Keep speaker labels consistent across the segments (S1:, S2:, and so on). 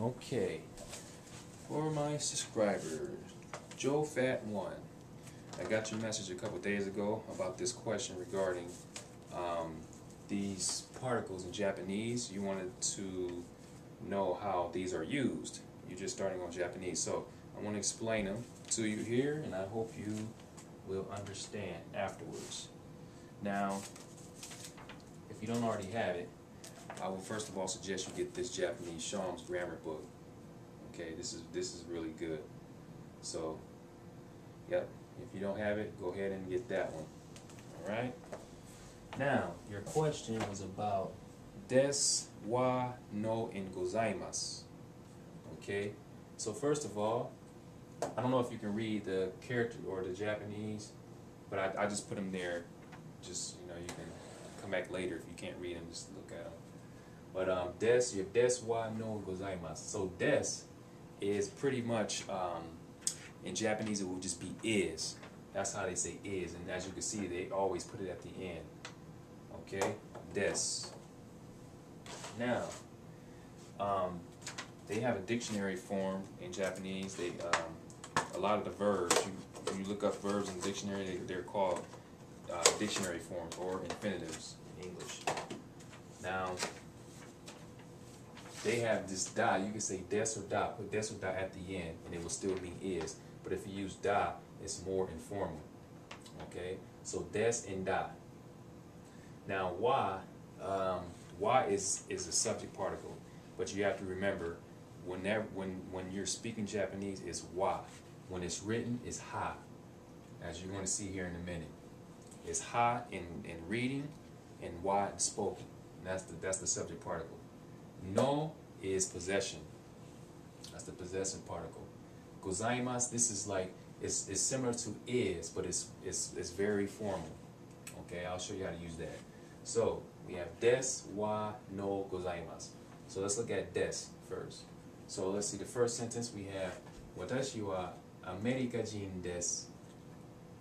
S1: Okay, for my subscribers, joefat1, I got your message a couple days ago about this question regarding um, these particles in Japanese. You wanted to know how these are used. You're just starting on Japanese, so I want to explain them to you here, and I hope you will understand afterwards. Now, if you don't already have it, I will first of all suggest you get this Japanese Sham's grammar book. Okay, this is really good. So, yep, if you don't have it, go ahead and get that one. All right. Now, your question was about des wa no en gozaimasu. Okay. So first of all, I don't know if you can read the character or the Japanese, but I just put them there. Just you can come back later if you can't read them. Just look at them. But des, your des wa no gozaimasu. So des is pretty much, in Japanese it will just be is. That's how they say is, and as you can see, they always put it at the end. Okay, des. Now, they have a dictionary form in Japanese. They a lot of the verbs, when you look up verbs in the dictionary, they're called dictionary forms or infinitives in English. Now, they have this da. You can say des or da. Put des or da at the end, and it will still mean is. But if you use da, it's more informal. Okay, so des and da. Now, wa is a subject particle, but you have to remember when you're speaking Japanese, it's wa. When it's written, it's ha. As you're going to see here in a minute, it's ha in reading, and wa in spoken. And that's the subject particle. No is possession. That's the possessive particle. Gozaimasu, this is like it's similar to is, but it's very formal. Okay, I'll show you how to use that. So we have des wa no gozaimasu. So let's look at des first. So let's see, the first sentence we have Watashi wa Amerikajin desu.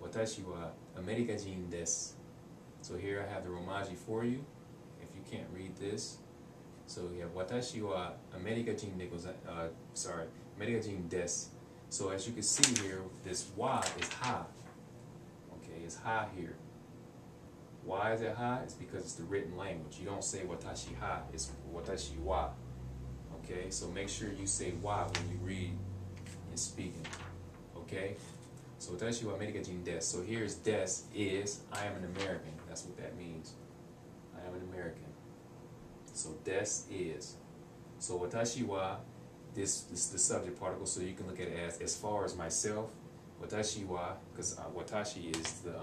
S1: Watashi wa Amerikajin desu. So here I have the romaji for you if you can't read this. So we have Watashi wa Amerikajin de Amerikajin desu. So as you can see here, this wa is ha. Okay, it's ha here. Why is it ha? It's because it's the written language. You don't say watashi ha, it's watashi wa. Okay, so make sure you say wa when you read and speaking. Okay, so watashi wa Amerikajin desu. So here's des is I am an American. That's what that means. I am an American. So des is. So watashi wa, this is the subject particle, so you can look at it as far as myself. Watashi wa, because watashi is the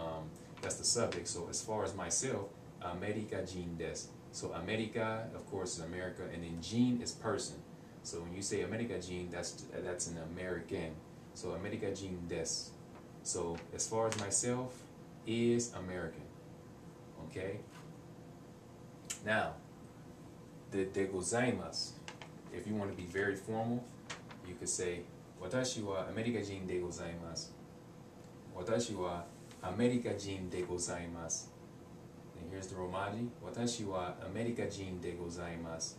S1: that's the subject. So as far as myself, Amerikajin desu. So America, of course, is America, and then jin is person. So when you say Amerikajin, that's an American. So Amerikajin desu. So as far as myself is American. Okay. Now, de gozaimasu. If you want to be very formal, you could say Watashi wa Amerikajin de gozaimasu. Watashi wa Amerikajin de gozaimasu. And here's the romaji. Watashi wa Amerikajin de gozaimasu.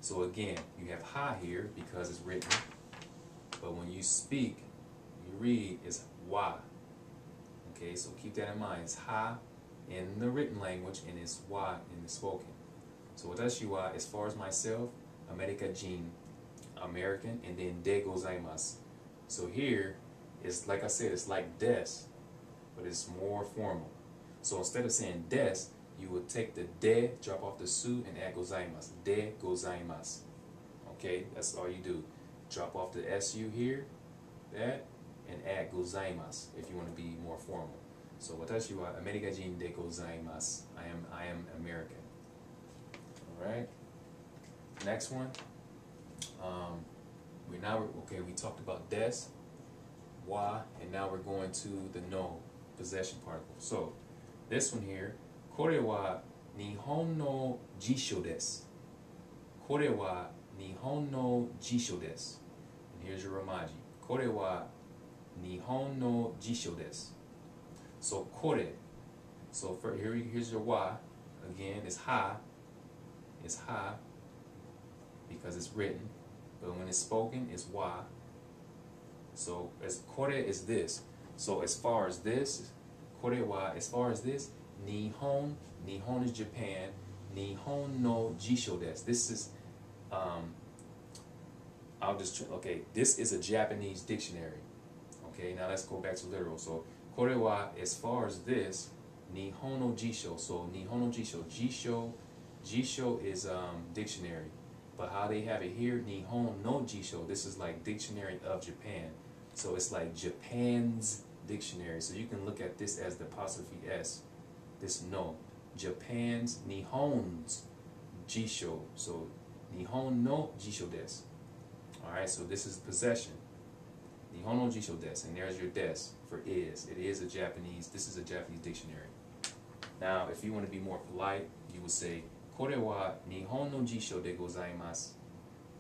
S1: So again, you have ha here because it's written, but when you speak, you read, it's wa. Okay, so keep that in mind. It's ha in the written language, and it's wa in the spoken. So watashi wa, as far as myself, Amerikajin, American, and then de gozaimasu. So here, it's like I said, it's like des, but it's more formal. So instead of saying des, you would take the de, drop off the su, and add gozaimasu. De gozaimasu. Okay, that's all you do. Drop off the su here, that, and add gozaimasu if you want to be more formal. So watashi wa Amerikajin de gozaimasu. I am American. All right. Next one. We talked about des, wa, and now we're going to the no, possession particle. So this one here, kore wa nihon no jisho desu. Kore wa nihon no jisho desu. And here's your romaji. Kore wa nihon no jisho desu. So kore. So here's your wa. Again, it's ha. It's ha because it's written. but when it's spoken, it's wa. So as kore is this. So as far as this, kore wa, as far as this, Nihon, Nihon is Japan, Nihon no jisho desu. This is, okay, this is a Japanese dictionary. Okay, now let's go back to literal. So, kore wa, as far as this, Nihon no jisho. So, Nihon no jisho. Jisho is dictionary. But how they have it here, Nihon no jisho, this is like dictionary of Japan. So, it's like Japan's dictionary. So, you can look at this as the apostrophe S. This no. Japan's, Nihon's jisho. So, Nihon no jisho desu. Alright, so this is possession. Nihon no jisho desu. And there's your desu for is. It is a Japanese, this is a Japanese dictionary. Now, if you want to be more polite, you would say, Kore wa Nihon no jisho de gozaimasu.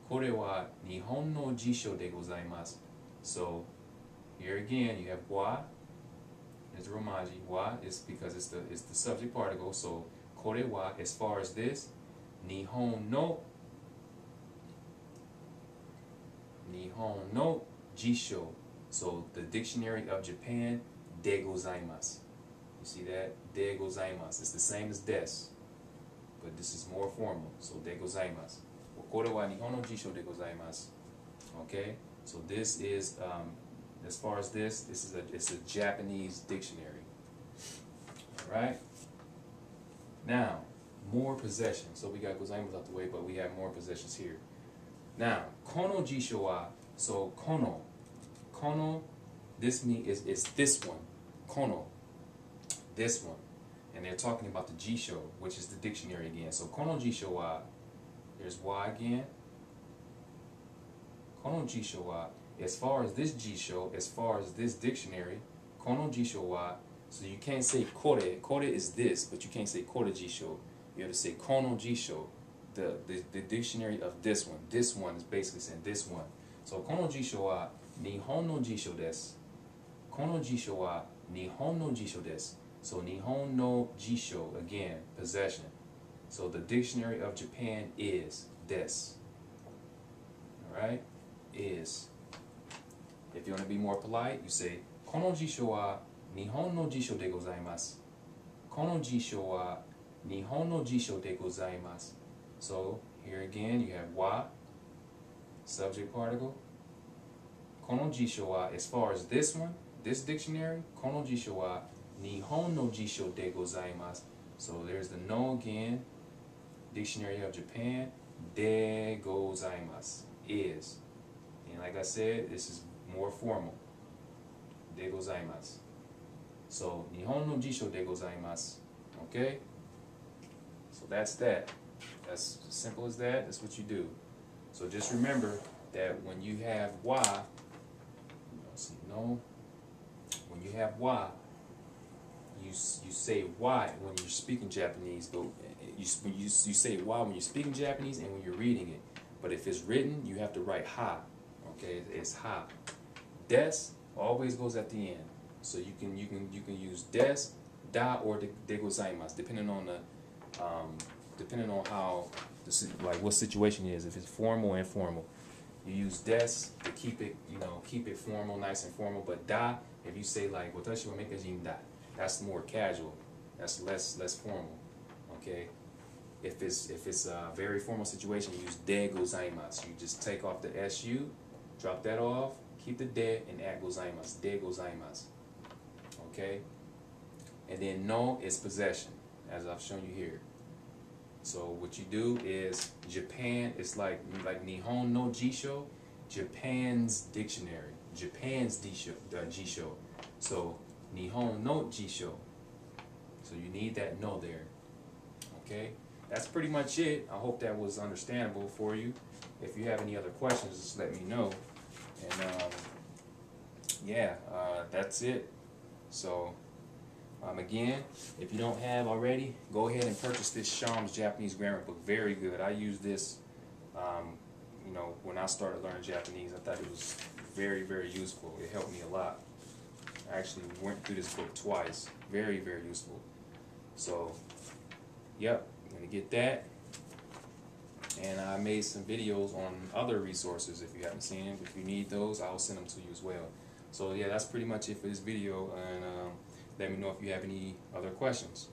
S1: Kore wa Nihon no jisho de gozaimasu. So, here again, you have wa. There's the romaji. Wa is because it's the subject particle. So, kore wa, as far as this, Nihon no jisho. So, the dictionary of Japan, de gozaimasu. You see that? De gozaimasu. It's the same as des, but this is more formal. So, de gozaimasu. Kore wa Nihon no jisho de gozaimasu. Okay? So, this is, as far as this is it's a Japanese dictionary. Alright? Now, more possession. So, we got gozaimasu out the way, but we have more possessions here. Now, kono jisho wa, so kono, this means is this one, kono, this one, and they're talking about the jisho, which is the dictionary again. So kono jisho wa, there's wa again. Kono jisho wa, as far as this jisho, as far as this dictionary, kono jisho wa. So you can't say kore. Kore is this, but you can't say kore jisho. You have to say kono jisho. The dictionary of this one. This one is basically saying this one. So kono jisho wa Nihon no jisho desu. Kono jisho wa Nihon no jisho desu. So Nihon no jisho, again, possession. So the dictionary of Japan is desu. Alright? Is. If you want to be more polite, you say kono jisho wa Nihon no jisho de gozaimasu. Kono jisho wa Nihon no jisho de gozaimasu. So, here again, you have wa, subject particle. Kono jisho wa, as far as this one, this dictionary, kono jisho wa Nihon no jisho de gozaimasu. So, there's the no again, dictionary of Japan, de gozaimasu, is. And like I said, this is more formal, de gozaimasu. So, Nihon no jisho de gozaimasu. Okay? So, that's that. That's as simple as that. That's what you do. So just remember that when you have wa, when you have wa, you say wa when you're speaking Japanese. But you say wa when you're speaking Japanese and when you're reading it. But if it's written, you have to write ha. Okay, it's ha. Des always goes at the end. So you can use des, da, or de gozaimasu, depending on the depending on how, like what situation it is, if it's formal or informal. You use des to keep it, keep it formal, nice and formal. But da, if you say like watashi wa meikajin da, that's more casual. That's less formal. Okay. If it's a very formal situation, you use de gozaimasu. You just take off the su, drop that off, keep the de, and add gozaimasu. De gozaimasu. Okay. And then no is possession, as I've shown you here. So what you do is Japan, it's like Nihon no jisho, Japan's dictionary, Japan's jisho. So Nihon no jisho. So you need that no there. Okay, that's pretty much it. I hope that was understandable for you. If you have any other questions, just let me know. And yeah, that's it. So. Again, if you don't have already, go ahead and purchase this Sham's Japanese Grammar book. Very good. I used this, when I started learning Japanese. I thought it was very, very useful. It helped me a lot. I actually went through this book twice. Very, very useful. So, yep, I'm going to get that. And I made some videos on other resources. If you haven't seen them, if you need those, I'll send them to you as well. So yeah, that's pretty much it for this video, and let me know if you have any other questions.